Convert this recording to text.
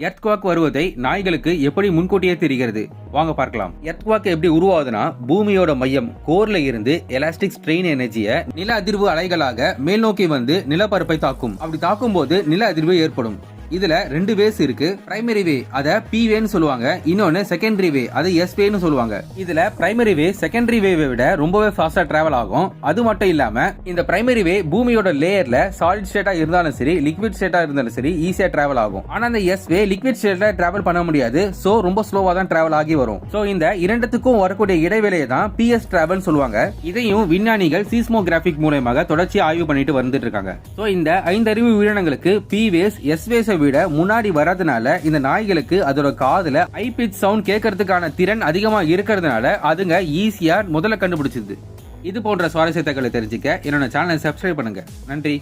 Earthquake வருவதை நாய்களுக்கு எப்படி முன்கூட்டியே தெரிகிறது? வாங்க பார்க்கலாம். எர்த்குவாக் எப்படி உருவாகுதுன்னா, பூமியோட மையம் கோர்ல இருந்து எலாஸ்டிக் ஸ்ட்ரெயின் எனர்ஜியை நில அதிர்வு அலைகளாக மேல் நோக்கி வந்து நிலப்பரப்பை தாக்கும். அப்படி தாக்கும் போது நில அதிர்வு ஏற்படும். இதுல ரெண்டு வேஸ் இருக்கு. பிரைமரி வே அத பி வேன்னு சொல்லுவாங்க, இன்னொன்னு செகண்டரி வே அது எஸ் வேன்னு சொல்லுவாங்க. இதுல பிரைமரி வே செகண்டரி வேவை விட ரொம்பவே ஃபாஸ்டா டிராவல் ஆகும். அது மட்டும் இல்லாம இந்த பிரைமரி வே பூமியோட லேயர்ல சாலிட் ஸ்டேட்டா இருந்தாலும் சரி, லிக்விட் ஸ்டேட்டா இருந்தாலும் சரி ஈஸியா டிராவல் ஆகும். ஆனா இந்த எஸ் வே லிக்விட் ஸ்டேட்ல டிராவல் பண்ண முடியாது. சோ ரொம்ப ஸ்லோவா தான் டிராவல் ஆகி வரும். சோ இந்த இரண்டுத்துக்கும் வரக்கூடிய இடைவேளையை தான் பிஎஸ் டிராவல் சொல்லுவாங்க. இதையும் விஞ்ஞானிகள் சீஸ்மோகிராபிக் மூலமாக தொடர்ச்சி ஆய்வு பண்ணிட்டு வந்துட்டு இருக்காங்க. சோ இந்த 5 அறிவு உயிரினங்களுக்கு பி வேஸ் எஸ் வேஸ் விட முன்னாடி வரதுனால இந்த நாய்களுக்கு அதோட காதுல ஹை பிட்ச் சவுண்ட் கேட்கறதுக்கான திறன் அதிகமா இருக்கிறதுனால அதுங்க ஈஸியா முதல்ல கண்டுபிடிச்சது. இது போன்ற சுவாரஸ்ய தகவலை தெரிஞ்சுக்க என்னோட சேனலை சப்ஸ்கிரைப் பண்ணுங்க. நன்றி.